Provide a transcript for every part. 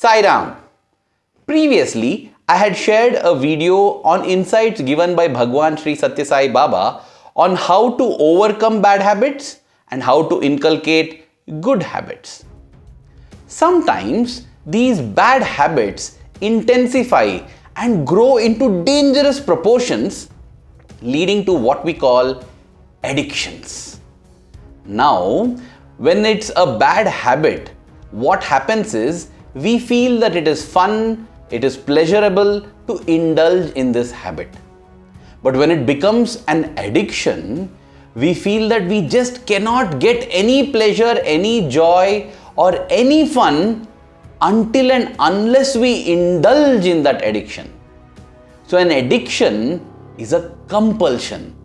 Sai Ram. Previously, I had shared a video on insights given by Bhagawan Sri Sathya Sai Baba on how to overcome bad habits and how to inculcate good habits. Sometimes these bad habits intensify and grow into dangerous proportions, leading to what we call addictions. Now, when it's a bad habit, what happens is we feel that it is fun, it is pleasurable to indulge in this habit. But when it becomes an addiction, we feel that we just cannot get any pleasure, any joy, or any fun until and unless we indulge in that addiction. So an addiction is a compulsion.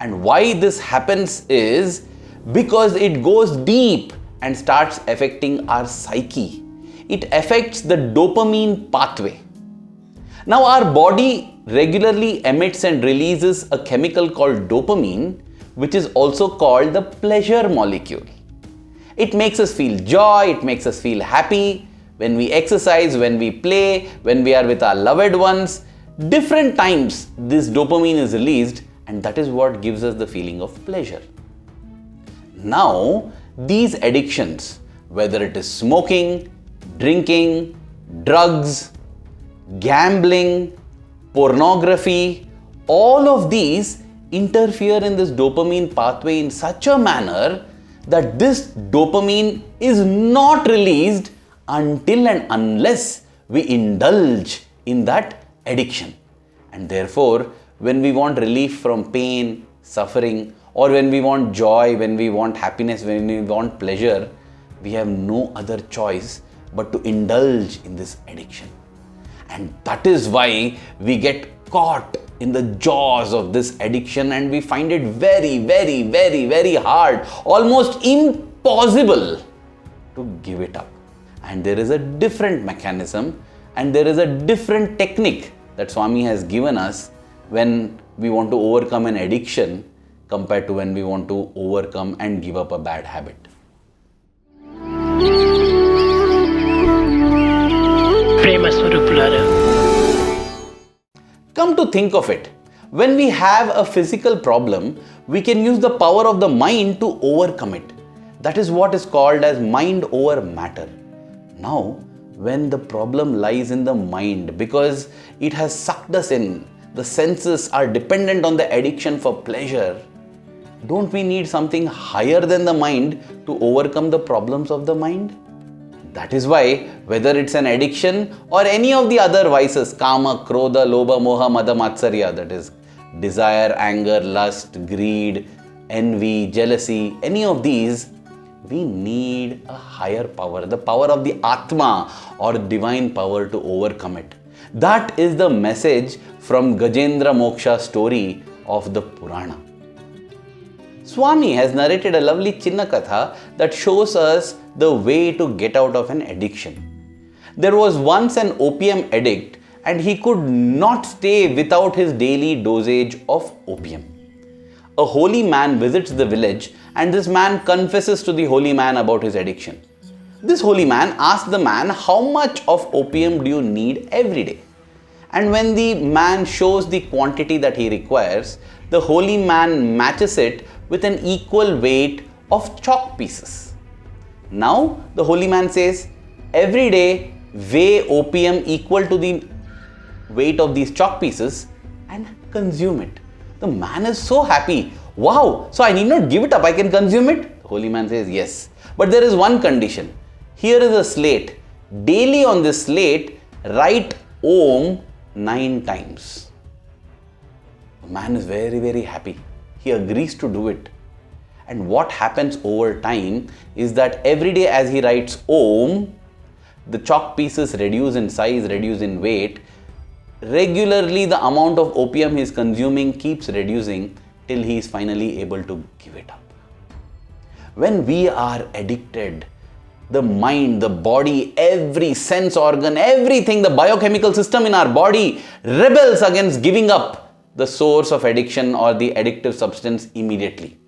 And why this happens is because it goes deep and starts affecting our psyche. It affects the dopamine pathway. Now our body regularly emits and releases a chemical called dopamine, which is also called the pleasure molecule. It makes us feel joy, it makes us feel happy when we exercise, when we play, when we are with our loved ones. Different times this dopamine is released, and that is what gives us the feeling of pleasure. Now, these addictions, whether it is smoking, drinking, drugs, gambling, pornography, all of these interfere in this dopamine pathway in such a manner that this dopamine is not released until and unless we indulge in that addiction. And therefore, when we want relief from pain, suffering, or when we want joy, when we want happiness, when we want pleasure, we have no other choice but to indulge in this addiction. And that is why we get caught in the jaws of this addiction and we find it very, very, very, very hard, almost impossible to give it up. And there is a different mechanism and there is a different technique that Swami has given us when we want to overcome an addiction compared to when we want to overcome and give up a bad habit. Come to think of it, when we have a physical problem, we can use the power of the mind to overcome it. That is what is called as mind over matter. Now, when the problem lies in the mind because it has sucked us in, the senses are dependent on the addiction for pleasure, don't we need something higher than the mind to overcome the problems of the mind? That is why, whether it's an addiction or any of the other vices, kama, krodha, lobha, moha, mada, matsarya, that is desire, anger, lust, greed, envy, jealousy, any of these, we need a higher power, the power of the Atma or divine power to overcome it. That is the message from Gajendra Moksha story of the Purana. Swami has narrated a lovely Chinna Katha that shows us the way to get out of an addiction. There was once an opium addict and he could not stay without his daily dosage of opium. A holy man visits the village and this man confesses to the holy man about his addiction. This holy man asks the man, how much of opium do you need every day? And when the man shows the quantity that he requires, the holy man matches it with an equal weight of chalk pieces. Now the holy man says, every day weigh opium equal to the weight of these chalk pieces and consume it. The man is so happy. Wow, so I need not give it up, I can consume it? The holy man says, yes. But there is one condition. Here is a slate. Daily on this slate, write Om 9 times. The man is very, very happy. He agrees to do it. And what happens over time is that every day as he writes Om, the chalk pieces reduce in size, reduce in weight. Regularly the amount of opium he is consuming keeps reducing till he is finally able to give it up. When we are addicted, the mind, the body, every sense organ, everything, the biochemical system in our body rebels against giving up the source of addiction or the addictive substance immediately.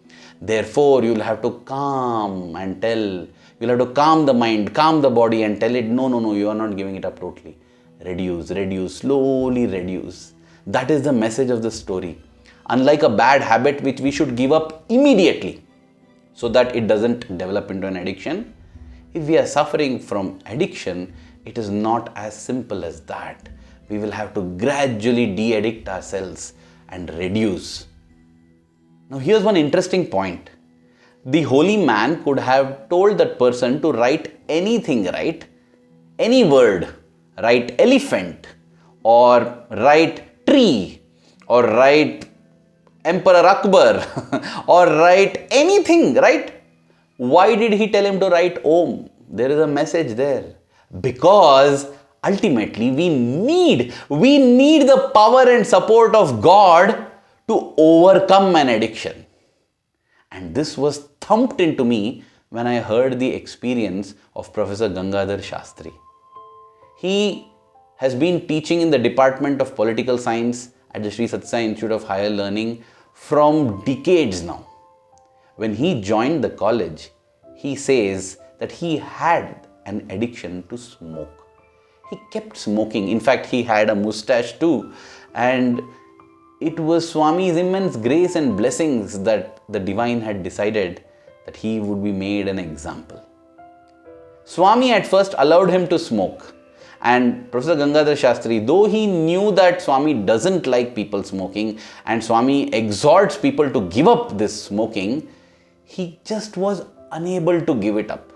Therefore, you'll have to calm and tell You'll have to calm the mind, calm the body and tell it, no, you are not giving it up totally. Reduce, slowly reduce. That is the message of the story. Unlike a bad habit which we should give up immediately so that it doesn't develop into an addiction, if we are suffering from addiction, it is not as simple as that. We will have to gradually de-addict ourselves and reduce. Now here's one interesting point. The holy man could have told that person to write anything, right? Any word. Write elephant, or write tree, or write Emperor Akbar, or write anything, right? Why did he tell him to write Om? There is a message there. Because ultimately we need the power and support of God to overcome an addiction. And this was thumped into me when I heard the experience of Professor Gangadhar Shastry. He has been teaching in the Department of Political Science at the Sri Sathya Sai Institute of Higher Learning from decades now. When he joined the college, he says that he had an addiction to smoke. He kept smoking. In fact, he had a mustache too. And it was Swami's immense grace and blessings that the divine had decided that he would be made an example. Swami at first allowed him to smoke. And Professor Gangadhar Shastry, though he knew that Swami doesn't like people smoking and Swami exhorts people to give up this smoking, he just was unable to give it up.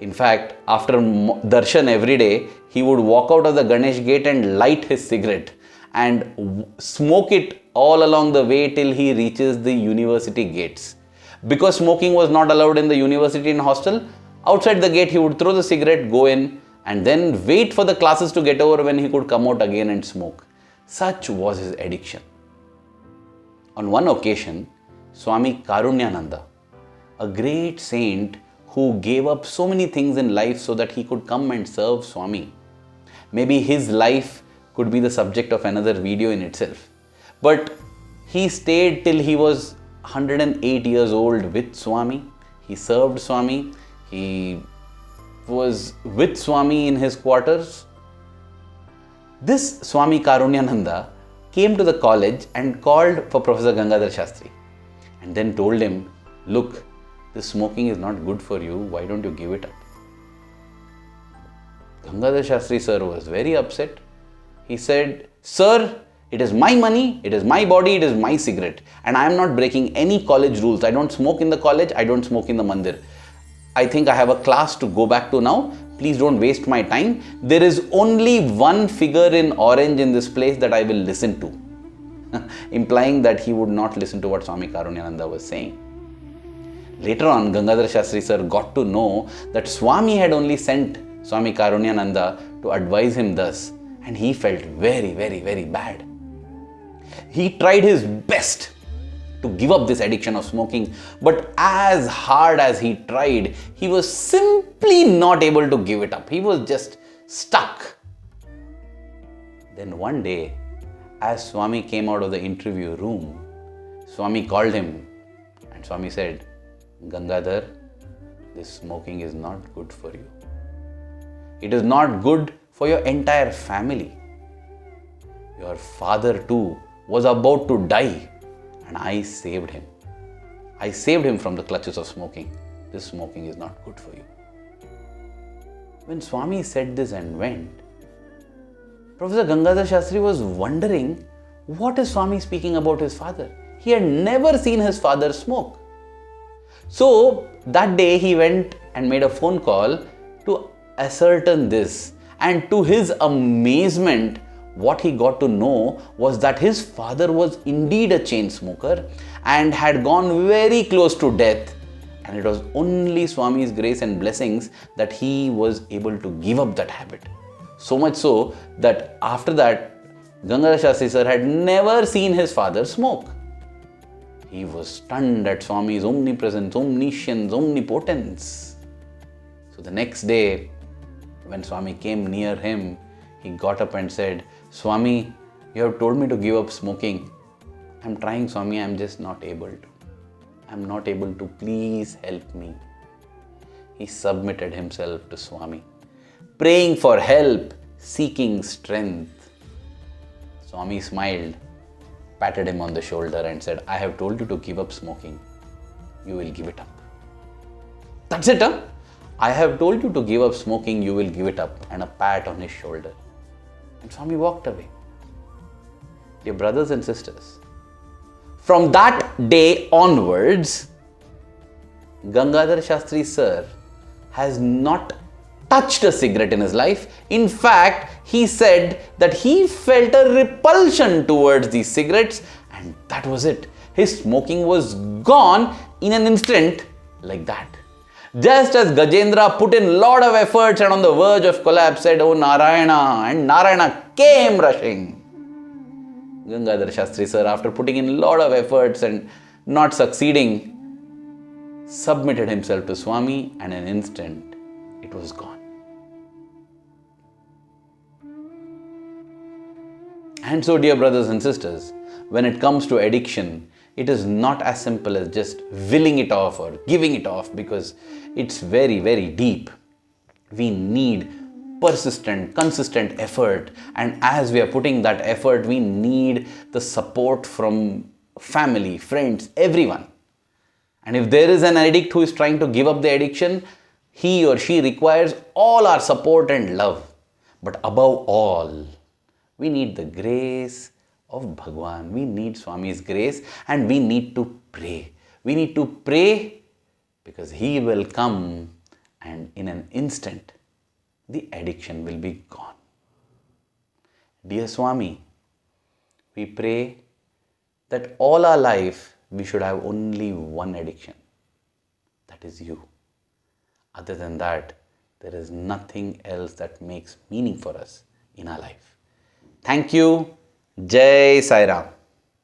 In fact, after darshan every day, he would walk out of the Ganesh gate and light his cigarette and smoke it all along the way till he reaches the university gates. Because smoking was not allowed in the university and hostel, outside the gate he would throw the cigarette, go in, and then wait for the classes to get over when he could come out again and smoke. Such was his addiction. On one occasion, Swami Karunyananda, a great saint who gave up so many things in life so that he could come and serve Swami. Maybe his life could be the subject of another video in itself. But he stayed till he was 108 years old with Swami. He served Swami. He was with Swami in his quarters. This Swami Karunyananda came to the college and called for Professor Gangadhar Shastry and then told him, look, this smoking is not good for you, why don't you give it up? Gangadhar Shastry sir was very upset. He said, sir, it is my money, it is my body, it is my cigarette, and I am not breaking any college rules. I don't smoke in the college, I don't smoke in the mandir. I think I have a class to go back to now. Please don't waste my time. There is only one figure in orange in this place that I will listen to. Implying that he would not listen to what Swami Karunyananda was saying. Later on, Gangadhar Shastry sir got to know that Swami had only sent Swami Karunyananda to advise him thus, and he felt very, very, very bad. He tried his best to give up this addiction of smoking, but as hard as he tried, he was simply not able to give it up. He was just stuck. Then one day, as Swami came out of the interview room, Swami called him and Swami said, Gangadhar, this smoking is not good for you. It is not good for your entire family. Your father too was about to die and I saved him. I saved him from the clutches of smoking. This smoking is not good for you. When Swami said this and went, Professor Gangadhar Shastry was wondering, what is Swami speaking about his father? He had never seen his father smoke. So that day he went and made a phone call to ascertain this, and to his amazement, what he got to know was that his father was indeed a chain smoker and had gone very close to death, and it was only Swami's grace and blessings that he was able to give up that habit. So much so that after that, Gangadhar Shastry sir had never seen his father smoke. He was stunned at Swami's omnipresence, omniscience, omnipotence. So the next day, when Swami came near him, he got up and said, Swami, you have told me to give up smoking. I'm trying, Swami, I'm just not able to. I'm not able to. Please help me. he submitted himself to Swami, praying for help, seeking strength. Swami smiled, patted him on the shoulder and said, I have told you to give up smoking. You will give it up. That's it, huh? I have told you to give up smoking, you will give it up. And a pat on his shoulder. And Swami walked away. Dear brothers and sisters, from that day onwards, Gangadhar Shastry sir has not touched a cigarette in his life. In fact, he said that he felt a repulsion towards these cigarettes, and that was it. His smoking was gone in an instant, like that. Just as Gajendra put in a lot of efforts and on the verge of collapse said, Oh Narayana, and Narayana came rushing. Gangadhar Shastry sir, after putting in a lot of efforts and not succeeding, submitted himself to Swami, and in an instant, it was gone. And so, dear brothers and sisters, when it comes to addiction, it is not as simple as just willing it off or giving it off, because it's very, very deep. We need persistent, consistent effort, and as we are putting that effort, we need the support from family, friends, everyone. And if there is an addict who is trying to give up the addiction, he or she requires all our support and love. But above all, we need the grace of Bhagawan. We need Swami's grace, and we need to pray. We need to pray because he will come, and in an instant, the addiction will be gone. Dear Swami, we pray that all our life we should have only one addiction. That is you. Other than that, there is nothing else that makes meaning for us in our life. Thank you. Jai Sai Ram.